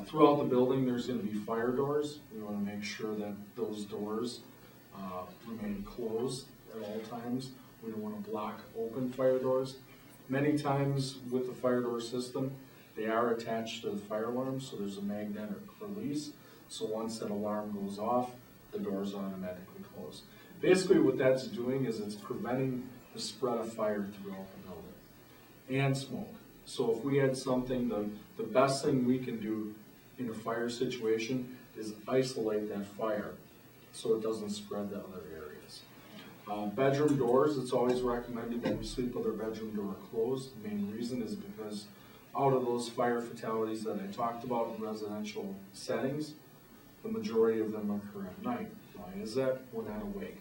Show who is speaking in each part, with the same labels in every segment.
Speaker 1: Throughout the building, there's going to be fire doors. We want to make sure that those doors remain closed at all times. We don't want to block open fire doors. Many times with the fire door system, they are attached to the fire alarm, so there's a magnetic release. So once that alarm goes off, the doors automatically close. Basically what that's doing is it's preventing the spread of fire throughout the building and smoke. So if we had something, the best thing we can do in a fire situation is isolate that fire so it doesn't spread to other areas. Bedroom doors, it's always recommended that we sleep with our bedroom door closed. The main reason is because out of those fire fatalities that I talked about in residential settings, the majority of them occur at night. Why is that? We're not awake.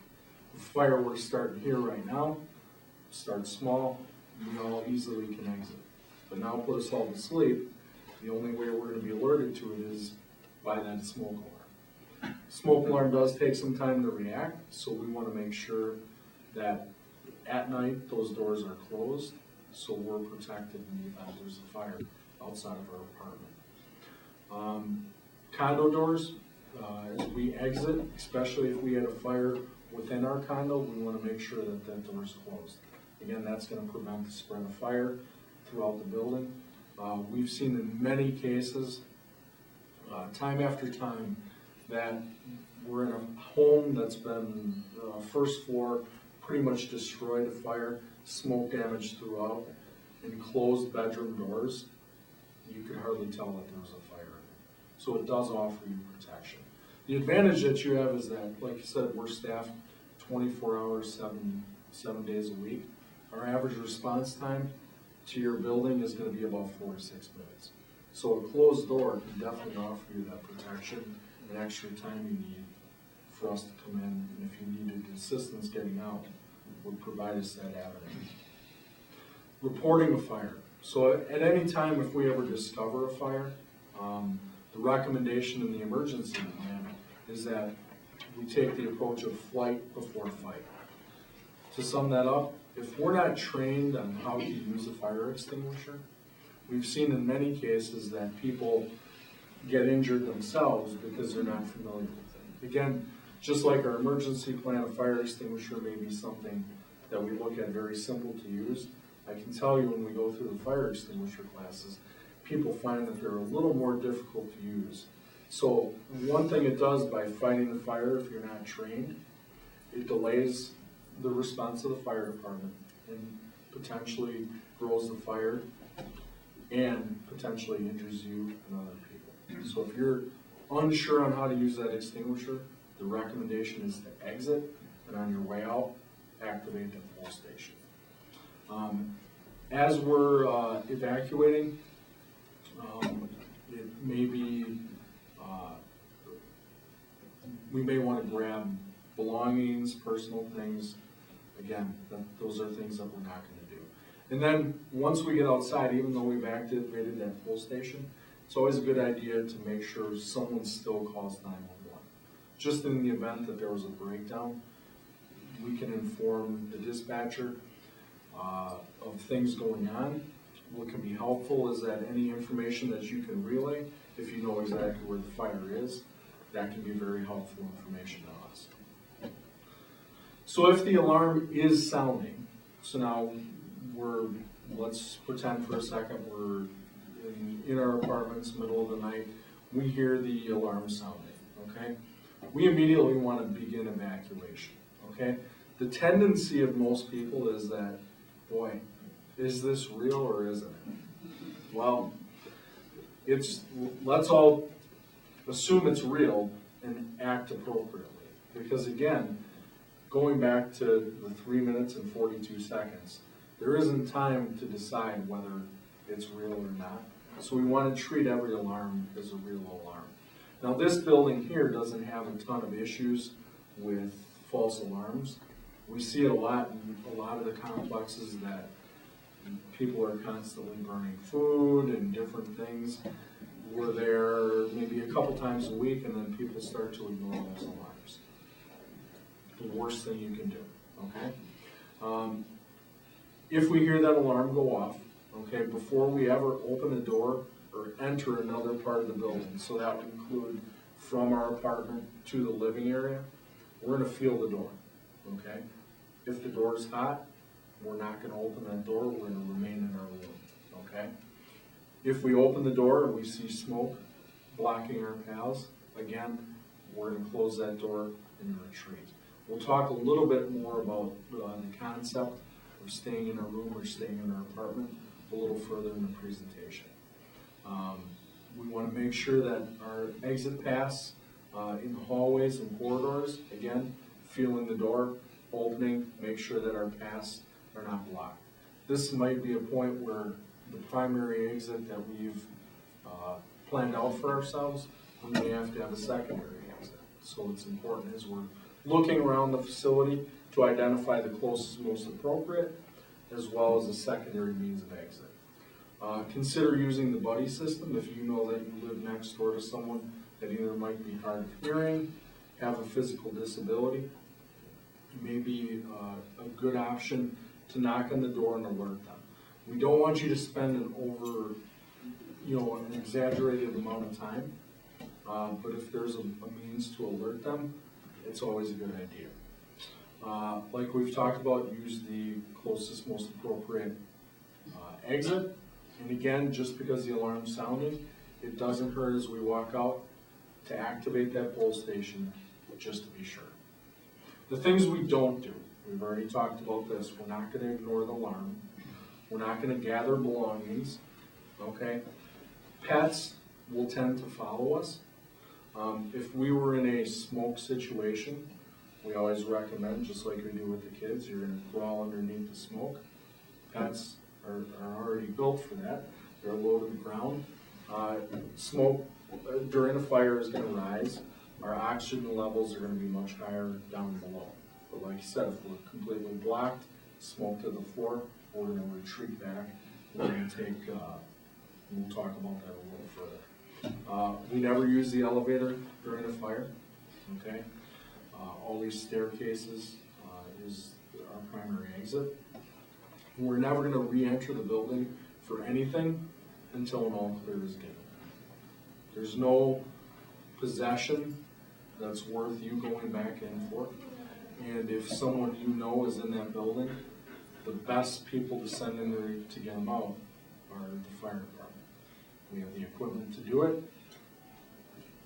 Speaker 1: If fireworks starting here right now, start small, we all easily can exit. But now put us all to sleep, the only way we're going to be alerted to it is by that smoke alarm. Smoke alarm does take some time to react, so we want to make sure that at night those doors are closed so we're protected in the event there's a fire outside of our apartment. Condo doors, as we exit, especially if we had a fire within our condo, we want to make sure that that door is closed. Again, that's going to prevent the spread of fire throughout the building. We've seen in many cases, time after time, that we're in a home that's been first floor pretty much destroyed of fire, smoke damage throughout, and closed bedroom doors. You could hardly tell that there was a fire in there. So it does offer you protection. The advantage that you have is that, like you said, we're staffed 24 hours, seven days a week. Our average response time to your building is going to be about 4 to 6 minutes. So a closed door can definitely offer you that protection and extra time you need for us to come in, and if you needed assistance getting out, would provide us that avenue. Reporting a fire. So at any time if we ever discover a fire, the recommendation in the emergency plan is that we take the approach of flight before fight. To sum that up, if we're not trained on how to use a fire extinguisher, we've seen in many cases that people get injured themselves because they're not familiar with it. Again, just like our emergency plan, a fire extinguisher may be something that we look at very simple to use. I can tell you when we go through the fire extinguisher classes, people find that they're a little more difficult to use. So one thing it does by fighting the fire, if you're not trained, it delays the response of the fire department and potentially grows the fire and potentially injures you and other people. So if you're unsure on how to use that extinguisher, the recommendation is to exit, and on your way out, activate the full station. As we're evacuating, it may be, we may want to grab belongings, personal things. Again, those are things that we're not going to do. And then once we get outside, even though we've activated that full station, it's always a good idea to make sure someone still calls 911. Just in the event that there was a breakdown, we can inform the dispatcher of things going on. What can be helpful is that any information that you can relay, if you know exactly where the fire is, that can be very helpful information to us. So if the alarm is sounding, so now let's pretend for a second we're in our apartments, middle of the night, we hear the alarm sounding, okay? We immediately want to begin evacuation, okay? The tendency of most people is that, boy, is this real or isn't it? Well, let's all assume it's real and act appropriately. Because again, going back to the 3 minutes and 42 seconds, there isn't time to decide whether it's real or not. So we want to treat every alarm as a real alarm. Now this building here doesn't have a ton of issues with false alarms. We see it a lot in a lot of the complexes that people are constantly burning food and different things. We're there maybe a couple times a week and then people start to ignore those alarms. The worst thing you can do, okay? If we hear that alarm go off, okay, before we ever open the door or enter another part of the building. So that would include from our apartment to the living area. We're gonna feel the door, okay? If the door is hot, we're not gonna open that door, we're gonna remain in our room, okay? If we open the door and we see smoke blocking our paths, again, we're gonna close that door and retreat. We'll talk a little bit more about the concept of staying in a room or staying in our apartment a little further in the presentation. We want to make sure that our exit paths in the hallways and corridors, again, feeling the door, opening, make sure that our paths are not blocked. This might be a point where the primary exit that we've planned out for ourselves, we may have to have a secondary exit. So it's important as we're looking around the facility to identify the closest, most appropriate, as well as a secondary means of exit. Consider using the buddy system if you know that you live next door to someone that either might be hard of hearing, have a physical disability. It may be a good option to knock on the door and alert them. We don't want you to spend an exaggerated amount of time, but if there's a means to alert them, it's always a good idea. Like we've talked about, use the closest, most appropriate exit. And again, just because the alarm's sounding, it doesn't hurt as we walk out to activate that pull station, just to be sure. The things we don't do, we've already talked about this. We're not going to ignore the alarm. We're not going to gather belongings, okay? Pets will tend to follow us. If we were in a smoke situation, we always recommend, just like we do with the kids, you're going to crawl underneath the smoke. Pets are already built for that. They're low to the ground. Smoke during a fire is going to rise. Our oxygen levels are going to be much higher down below. But like I said, if we're completely blocked, smoke to the floor, we're going to retreat back. We're going to take, we'll talk about that a little further. We never use the elevator during a fire, okay? All these staircases is our primary exit. We're never going to re-enter the building for anything until an all clear is given. There's no possession that's worth you going back in for. And if someone you know is in that building, the best people to send in there to get them out are the fire department. We have the equipment to do it.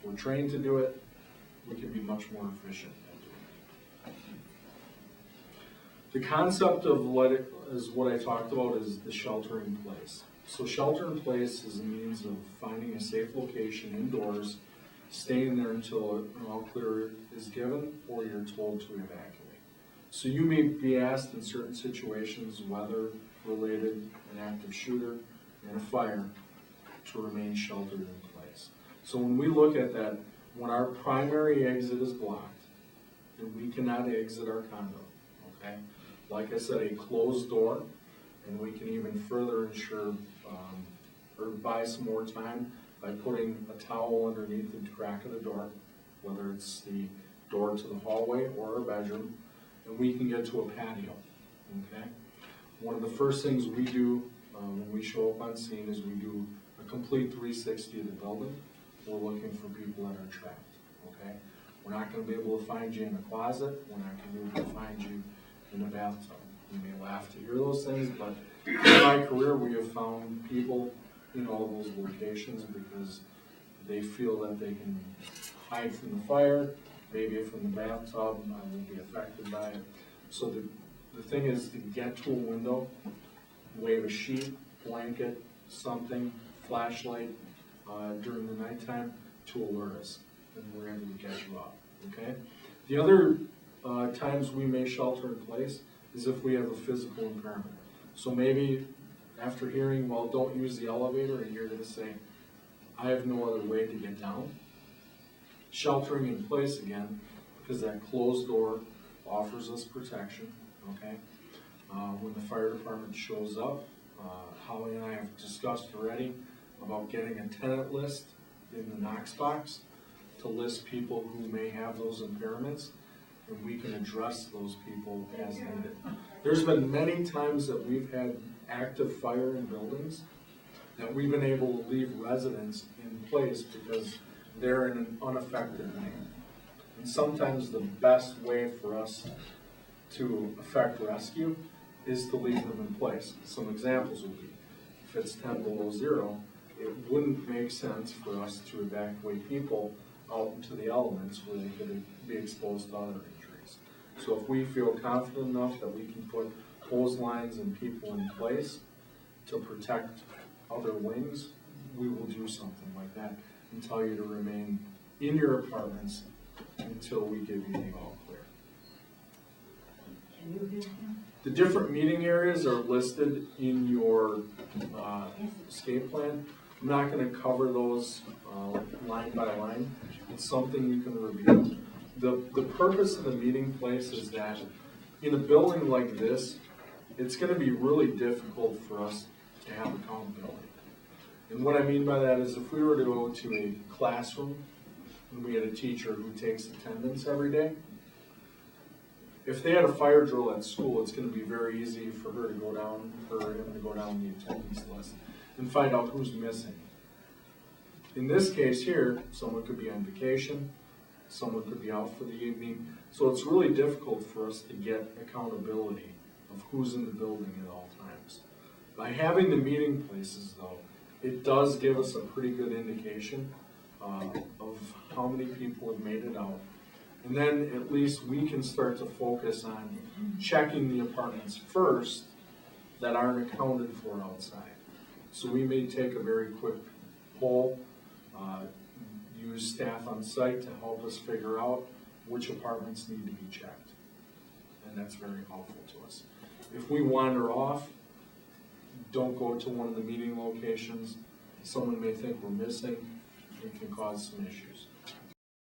Speaker 1: We're trained to do it. We can be much more efficient at doing it. The concept of what I talked about is the shelter in place. So shelter in place is a means of finding a safe location indoors, staying there until an all clear is given or you're told to evacuate. So you may be asked in certain situations, weather related, an active shooter, and a fire, to remain sheltered in place. So when we look at that, when our primary exit is blocked, then we cannot exit our condo, okay? Like I said, a closed door, and we can even further ensure or buy some more time by putting a towel underneath the crack of the door, whether it's the door to the hallway or our bedroom, and we can get to a patio, okay? One of the first things we do when we show up on scene is we do a complete 360 of the building. We're looking for people that are trapped, okay? We're not going to be able to find you in a closet. We're not going to be able to find you in a bathtub. You may laugh to hear those things, but in my career we have found people in all those locations because they feel that they can hide from the fire, maybe from the bathtub, and won't be affected by it. So the thing is to get to a window, wave a sheet, blanket, something, flashlight during the nighttime to alert us, and we're able to get you out, okay? The other times we may shelter in place is if we have a physical impairment. So maybe after hearing, well, don't use the elevator, and you're going to say, I have no other way to get down. Sheltering in place again, because that closed door offers us protection, okay? When the fire department shows up, Holly and I have discussed already about getting a tenant list in the Knox box to list people who may have those impairments, and we can address those people as needed. There's been many times that we've had active fire in buildings that we've been able to leave residents in place because they're in an unaffected lane. And sometimes the best way for us to effect rescue is to leave them in place. Some examples would be, if it's 10 below zero, it wouldn't make sense for us to evacuate people out into the elements where they could be exposed to other injuries. So if we feel confident enough that we can put hose lines and people in place to protect other wings, we will do something like that and tell you to remain in your apartments until we give you the all clear. The different meeting areas are listed in your escape plan. I'm not going to cover those line by line. It's something you can review. The purpose of the meeting place is that in a building like this, it's going to be really difficult for us to have accountability. And what I mean by that is if we were to go to a classroom and we had a teacher who takes attendance every day, if they had a fire drill at school, it's going to be very easy for her to go down, for him to go down the attendance list and find out who's missing. In this case here, someone could be on vacation, someone could be out for the evening, so it's really difficult for us to get accountability of who's in the building at all times. By having the meeting places, though, it does give us a pretty good indication of how many people have made it out. And then at least we can start to focus on checking the apartments first that aren't accounted for outside. So we may take a very quick poll, use staff on site to help us figure out which apartments need to be checked. And that's very helpful to us. If we wander off, don't go to one of the meeting locations. Someone may think we're missing. It can cause some issues.